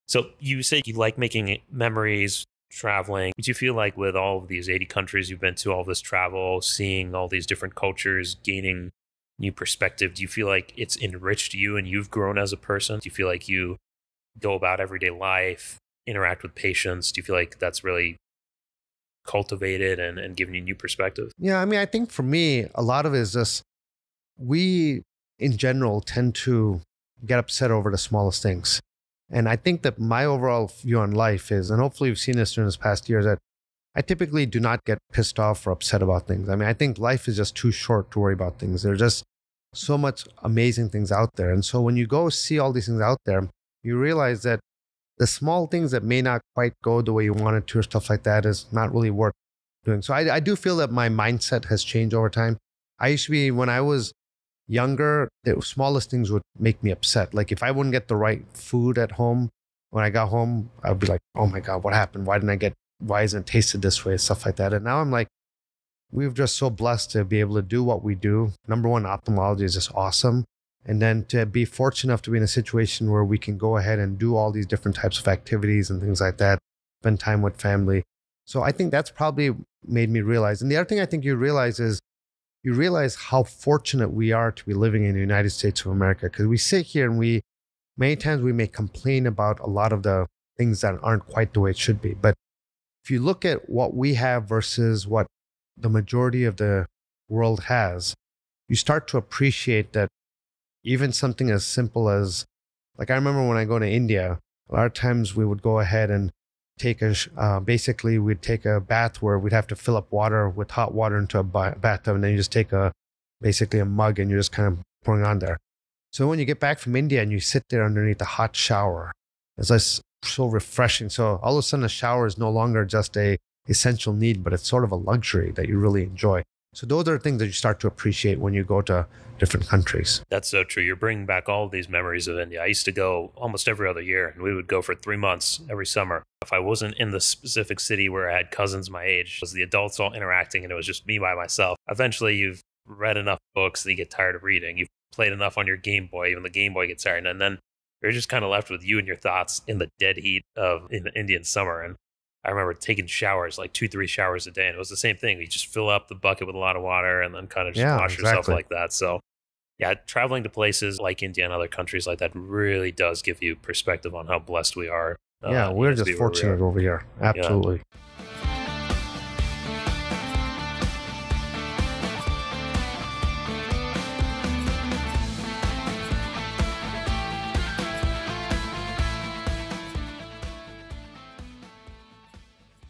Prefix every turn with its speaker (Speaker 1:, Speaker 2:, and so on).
Speaker 1: So you say you like making memories, traveling. Do you feel like with all of these 80 countries you've been to, all this travel, seeing all these different cultures, gaining new perspective, do you feel like it's enriched you and you've grown as a person? Do you feel like you go about everyday life, interact with patients? Do you feel like that's really cultivated and given you new perspective?
Speaker 2: Yeah, I mean, I think for me, a lot of it is just we in general tend to get upset over the smallest things. And I think that my overall view on life is, and hopefully you've seen this during this past year, is that I typically do not get pissed off or upset about things. I mean, I think life is just too short to worry about things. There's just so much amazing things out there. And so when you go see all these things out there, you realize that the small things that may not quite go the way you want it to or stuff like that is not really worth doing. So I do feel that my mindset has changed over time. I used to be, when I was younger, the smallest things would make me upset. Like if I wouldn't get the right food at home, when I got home, I'd be like, oh my God, what happened? Why isn't it tasted this way? Stuff like that. And now I'm like, we're just so blessed to be able to do what we do. Number one, ophthalmology is just awesome. And then to be fortunate enough to be in a situation where we can go ahead and do all these different types of activities and things like that, spend time with family. So I think that's probably made me realize. And the other thing I think you realize is you realize how fortunate we are to be living in the United States of America. Because we sit here and many times we may complain about a lot of the things that aren't quite the way it should be. But if you look at what we have versus what the majority of the world has, you start to appreciate that even something as simple as, like I remember when I go to India, a lot of times we would go ahead and basically we'd take a bath where we'd have to fill up water with hot water into a bathtub, and then you just take basically a mug and you're just kind of pouring on there. So when you get back from India and you sit there underneath a hot shower, it's just so refreshing. So all of a sudden a shower is no longer just a essential need, but it's sort of a luxury that you really enjoy. So those are things that you start to appreciate when you go to different countries.
Speaker 1: That's so true. You're bringing back all of these memories of India. I used to go almost every other year, and we would go for 3 months every summer. If I wasn't in the specific city where I had cousins my age, it was the adults all interacting, and it was just me by myself. Eventually, you've read enough books that you get tired of reading. You've played enough on your Game Boy, even the Game Boy gets tired, and then you're just kind of left with you and your thoughts in the dead heat of in the Indian summer. And I remember taking showers, like 2-3 showers a day. And it was the same thing. You just fill up the bucket with a lot of water and then kind of just wash yourself like that. So yeah, traveling to places like India and other countries like that really does give you perspective on how blessed we are.
Speaker 2: Yeah, we're just fortunate over here. Absolutely.
Speaker 1: Yeah.